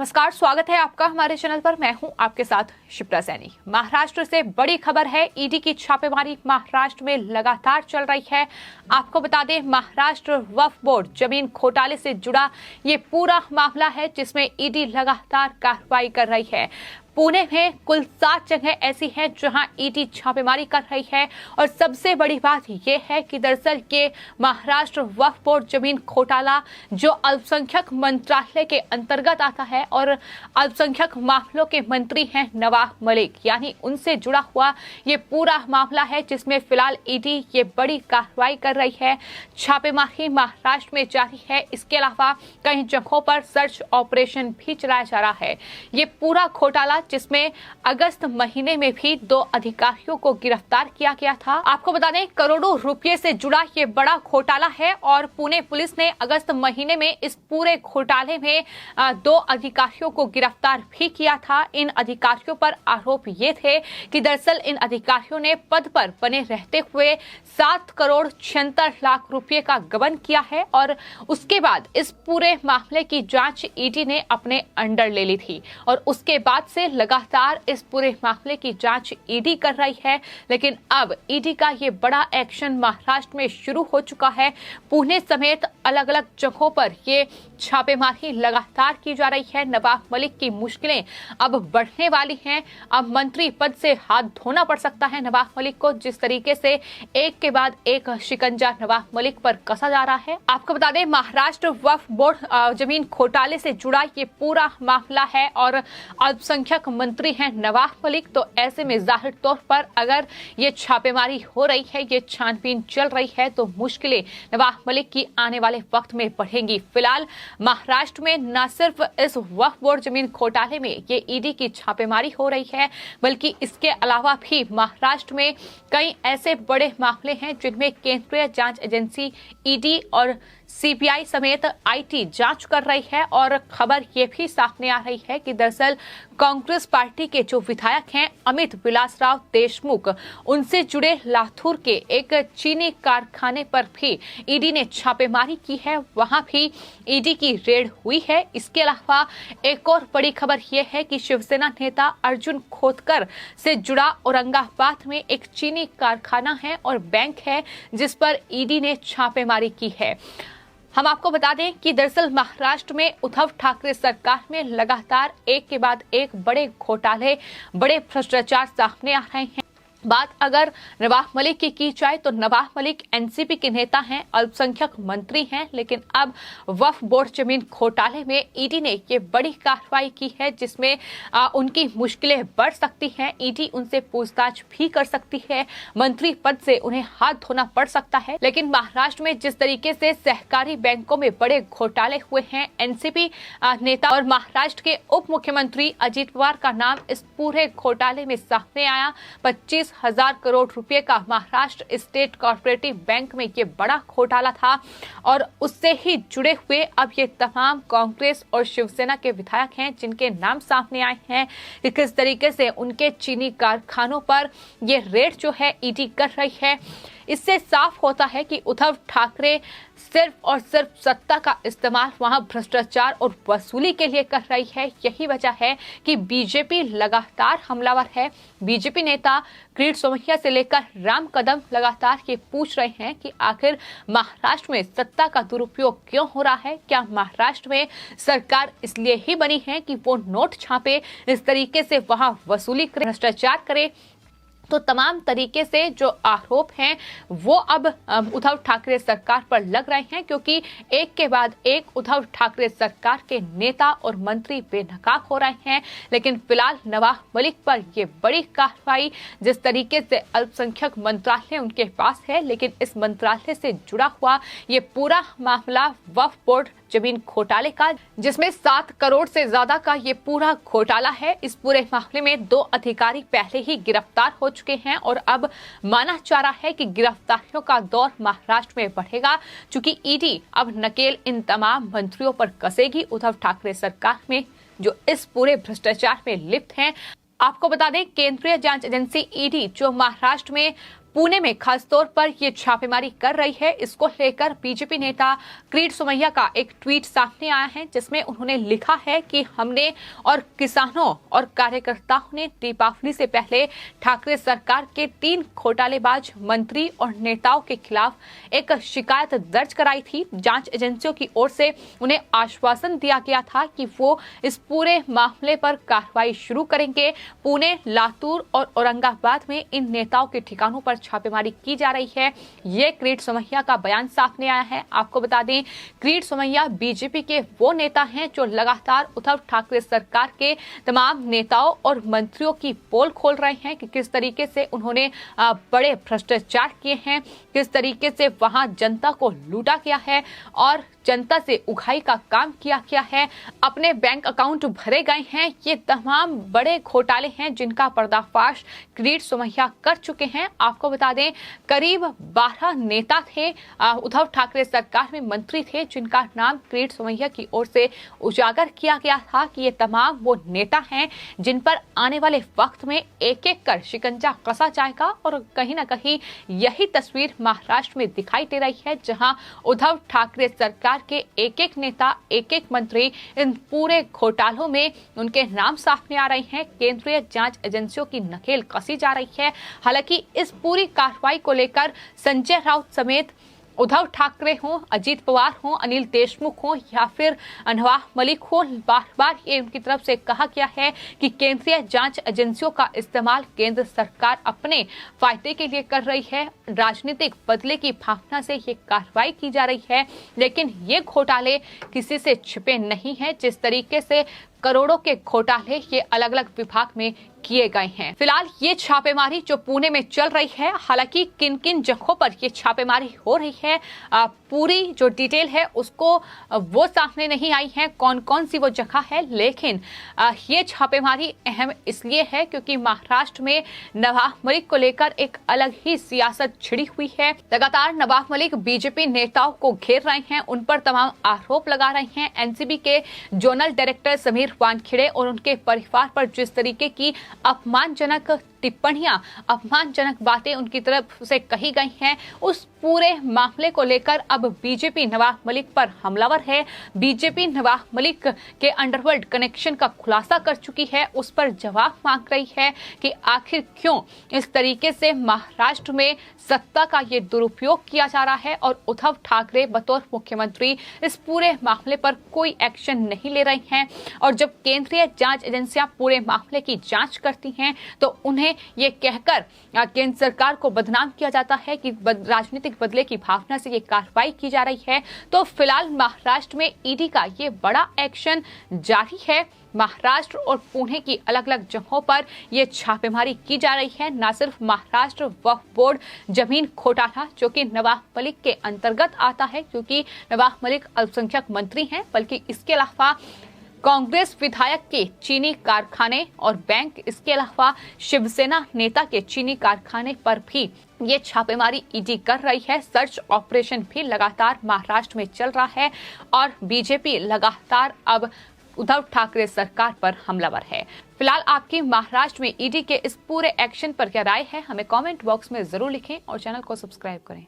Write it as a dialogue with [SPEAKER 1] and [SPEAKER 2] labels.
[SPEAKER 1] नमस्कार, स्वागत है आपका हमारे चैनल पर। मैं हूं आपके साथ शिप्रा सैनी। महाराष्ट्र से बड़ी खबर है, ईडी की छापेमारी महाराष्ट्र में लगातार चल रही है। आपको बता दें, महाराष्ट्र वक्फ बोर्ड जमीन घोटाले से जुड़ा ये पूरा मामला है जिसमें ईडी लगातार कार्रवाई कर रही है। पुणे में कुल 7 जगह ऐसी हैं जहां ईडी छापेमारी कर रही है और सबसे बड़ी बात यह है कि दरअसल ये महाराष्ट्र वक्फ बोर्ड जमीन घोटाला जो अल्पसंख्यक मंत्रालय के अंतर्गत आता है और अल्पसंख्यक मामलों के मंत्री हैं नवाब मलिक, यानी उनसे जुड़ा हुआ ये पूरा मामला है जिसमें फिलहाल ईडी ये बड़ी कार्रवाई कर रही है। छापेमारी महाराष्ट्र में जारी है। इसके अलावा कई जगहों पर सर्च ऑपरेशन भी चलाया जा रहा है। ये पूरा घोटाला जिसमें अगस्त महीने में भी 2 अधिकारियों को गिरफ्तार किया गया था। आपको बता दें, करोड़ों रुपए से जुड़ा ये बड़ा घोटाला है और पुणे पुलिस ने अगस्त महीने में इस पूरे घोटाले में 2 अधिकारियों को गिरफ्तार भी किया था। इन अधिकारियों पर आरोप ये थे कि दरअसल इन अधिकारियों ने पद पर बने रहते हुए 7 करोड़ 76 लाख रुपए का गबन किया है और उसके बाद इस पूरे मामले की जांच ईडी ने अपने अंडर ले ली थी और उसके बाद से लगातार इस पूरे मामले की जांच ईडी कर रही है। लेकिन अब ईडी का ये बड़ा एक्शन महाराष्ट्र में शुरू हो चुका है। पुणे समेत अलग अलग जगहों पर ये छापेमारी लगातार की जा रही है। नवाब मलिक की मुश्किलें अब बढ़ने वाली हैं। अब मंत्री पद से हाथ धोना पड़ सकता है नवाब मलिक को, जिस तरीके से एक के बाद एक शिकंजा नवाब मलिक पर कसा जा रहा है। आपको बता दें, महाराष्ट्र वक्फ बोर्ड जमीन घोटाले से जुड़ा ये पूरा मामला है और अल्पसंख्यक मंत्री हैं नवाब मलिक। तो ऐसे में जाहिर तौर पर अगर ये छापेमारी हो रही है, ये छानबीन चल रही है, तो मुश्किलें नवाब मलिक की आने वाले वक्त में बढ़ेंगी। फिलहाल महाराष्ट्र में न सिर्फ इस वक्फ बोर्ड जमीन घोटाले में ये ईडी की छापेमारी हो रही है, बल्कि इसके अलावा भी महाराष्ट्र में कई ऐसे बड़े मामले हैं जिनमें केंद्रीय जांच एजेंसी ईडी और सीबीआई समेत आईटी जांच कर रही है। और खबर ये भी सामने आ रही है कि दरअसल कांग्रेस पार्टी के जो विधायक हैं अमित विलासराव देशमुख, उनसे जुड़े लाथुर के एक चीनी कारखाने पर भी ईडी ने छापेमारी की है, वहां भी ईडी की रेड हुई है। इसके अलावा एक और बड़ी खबर यह है कि शिवसेना नेता अर्जुन खोतकर से जुड़ा औरंगाबाद में एक चीनी कारखाना है और बैंक है जिस पर ईडी ने छापेमारी की है। हम आपको बता दें कि दरअसल महाराष्ट्र में उद्धव ठाकरे सरकार में लगातार एक के बाद एक बड़े घोटाले, बड़े भ्रष्टाचार सामने आ रहे हैं। बात अगर नवाब मलिक की जाए तो नवाब मलिक एनसीपी के नेता हैं, अल्पसंख्यक मंत्री हैं, लेकिन अब वक्फ बोर्ड जमीन घोटाले में ईडी ने ये बड़ी कार्रवाई की है जिसमें उनकी मुश्किलें बढ़ सकती हैं। ईडी उनसे पूछताछ भी कर सकती है, मंत्री पद से उन्हें हाथ धोना पड़ सकता है। लेकिन महाराष्ट्र में जिस तरीके से सहकारी बैंकों में बड़े घोटाले हुए हैं, एनसीपी नेता और महाराष्ट्र के उप मुख्यमंत्री अजित पवार का नाम इस पूरे घोटाले में सामने आया। 25,000 करोड़ रुपए का महाराष्ट्र स्टेट कोऑपरेटिव बैंक में ये बड़ा घोटाला था और उससे ही जुड़े हुए अब ये तमाम कांग्रेस और शिवसेना के विधायक हैं जिनके नाम सामने आए हैं कि किस तरीके से उनके चीनी कारखानों पर ये रेड जो है ईडी कर रही है। इससे साफ होता है कि उद्धव ठाकरे सिर्फ और सिर्फ सत्ता का इस्तेमाल वहां भ्रष्टाचार और वसूली के लिए कर रही है। यही वजह है कि बीजेपी लगातार हमलावर है। बीजेपी नेता किरीट सोमैया से लेकर राम कदम लगातार ये पूछ रहे हैं कि आखिर महाराष्ट्र में सत्ता का दुरुपयोग क्यों हो रहा है। क्या महाराष्ट्र में सरकार इसलिए ही बनी है कि वो नोट छापे, इस तरीके से वहां वसूली करे, भ्रष्टाचार करे। तो तमाम तरीके से जो आरोप हैं वो अब उद्धव ठाकरे सरकार पर लग रहे हैं, क्योंकि एक के बाद एक उद्धव ठाकरे सरकार के नेता और मंत्री बेनकाब हो रहे हैं। लेकिन फिलहाल नवाब मलिक पर ये बड़ी कार्रवाई, जिस तरीके से अल्पसंख्यक मंत्रालय उनके पास है, लेकिन इस मंत्रालय से जुड़ा हुआ ये पूरा मामला वक्फ बोर्ड जमीन घोटाले का, जिसमें 7 करोड़ से ज्यादा का ये पूरा घोटाला है। इस पूरे मामले में 2 अधिकारी पहले ही गिरफ्तार हो चुके हैं और अब माना जा रहा है कि गिरफ्तारियों का दौर महाराष्ट्र में बढ़ेगा, चूंकि ईडी अब नकेल इन तमाम मंत्रियों पर कसेगी उद्धव ठाकरे सरकार में जो इस पूरे भ्रष्टाचार में लिप्त हैं। आपको बता दें, केंद्रीय जांच एजेंसी ईडी जो महाराष्ट्र में पुणे में खासतौर पर ये छापेमारी कर रही है। इसको लेकर बीजेपी नेता किरीट सोमैया का एक ट्वीट सामने आया है, जिसमें उन्होंने लिखा है कि हमने और किसानों और कार्यकर्ताओं ने दीपावली से पहले ठाकरे सरकार के 3 घोटालेबाज मंत्री और नेताओं के खिलाफ एक शिकायत दर्ज कराई थी। जांच एजेंसियों की ओर से उन्हें आश्वासन दिया गया था कि वो इस पूरे मामले पर कार्रवाई शुरू करेंगे। पुणे, लातूर और औरंगाबाद में इन नेताओं के ठिकानों पर छापेमारी की जा रही है। ये किरीट सोमैया का बयान सामने आया है। आपको बता दें, किरीट सोमैया बीजेपी के वो नेता हैं जो लगातार उद्धव ठाकरे सरकार के तमाम नेताओं और मंत्रियों की पोल खोल रहे हैं कि किस तरीके से उन्होंने बड़े भ्रष्टाचार किए हैं, किस तरीके से वहां जनता को लूटा गया है और जनता से उगाही का काम किया गया है, अपने बैंक अकाउंट भरे गए हैं। ये तमाम बड़े घोटाले हैं जिनका पर्दाफाश किरीट सोमैया कर चुके हैं। आपको बता दें, करीब 12 नेता थे उद्धव ठाकरे सरकार में, मंत्री थे, जिनका नाम किरीट सोमैया की ओर से उजागर किया गया था कि ये तमाम वो नेता हैं जिन पर आने वाले वक्त में एक-एक कर शिकंजा कसा जाएगा। और कहीं ना कहीं यही तस्वीर महाराष्ट्र में दिखाई दे रही है, जहां उद्धव ठाकरे सरकार के एक-एक नेता, एक-एक मंत्री इन पूरे घोटालों में उनके नाम सामने आ रहे हैं। केंद्रीय जांच एजेंसियों की नकेल कसी जा रही है। हालांकि इस पूरी कार्रवाई को लेकर संजय राउत समेत उद्धव ठाकरे हों, अजीत पवार हों, अनिल देशमुख हों या फिर नवाब मलिक हों, बार बार ये उनकी तरफ से कहा गया है कि केंद्रीय जांच एजेंसियों का इस्तेमाल केंद्र सरकार अपने फायदे के लिए कर रही है। राजनीतिक बदले की भावना से ये कार्रवाई की जा रही है, लेकिन ये घोटाले किसी से छिपे नहीं हैं। जिस तरीके से करोड़ों के घोटाले ये अलग अलग विभाग में किए गए हैं। फिलहाल ये छापेमारी जो पुणे में चल रही है, हालांकि किन किन जगहों पर ये छापेमारी हो रही है, पूरी जो डिटेल है उसको वो सामने नहीं आई है, कौन कौन सी वो जगह है। लेकिन ये छापेमारी अहम इसलिए है क्योंकि महाराष्ट्र में नवाब मलिक को लेकर एक अलग ही सियासत छिड़ी हुई है। लगातार नवाब मलिक बीजेपी नेताओं को घेर रहे हैं, उन पर तमाम आरोप लगा रहे हैं। एनसीबी के जोनल डायरेक्टर समीर वानखेड़े और उनके परिवार पर जिस तरीके की अपमानजनक टिप्पणियां, अपमानजनक बातें उनकी तरफ से कही गई हैं, उस पूरे मामले को लेकर अब बीजेपी नवाब मलिक पर हमलावर है। बीजेपी नवाब मलिक के अंडरवर्ल्ड कनेक्शन का खुलासा कर चुकी है, उस पर जवाब मांग रही है कि आखिर क्यों इस तरीके से महाराष्ट्र में सत्ता का ये दुरुपयोग किया जा रहा है और उद्धव ठाकरे बतौर मुख्यमंत्री इस पूरे मामले पर कोई एक्शन नहीं ले रहे हैं। और जब केंद्रीय जांच एजेंसियां पूरे मामले की जांच करती हैं तो उन्हें ये कहकर केंद्र सरकार को बदनाम किया जाता है कि राजनीतिक बदले की भावना से ये कार्रवाई की जा रही है। तो फिलहाल महाराष्ट्र में ईडी का ये बड़ा एक्शन जारी है। महाराष्ट्र और पुणे की अलग अलग जगहों पर यह छापेमारी की जा रही है। न सिर्फ महाराष्ट्र वक्फ बोर्ड जमीन घोटाला जो कि नवाब मलिक के अंतर्गत आता है, क्योंकि नवाब मलिक अल्पसंख्यक मंत्री हैं, बल्कि इसके अलावा कांग्रेस विधायक के चीनी कारखाने और बैंक, इसके अलावा शिवसेना नेता के चीनी कारखाने पर भी ये छापेमारी ईडी कर रही है। सर्च ऑपरेशन भी लगातार महाराष्ट्र में चल रहा है और बीजेपी लगातार अब उद्धव ठाकरे सरकार पर हमलावर है। फिलहाल आपकी महाराष्ट्र में ईडी के इस पूरे एक्शन पर क्या राय है, हमें कमेंट बॉक्स में जरूर लिखें और चैनल को सब्सक्राइब करें।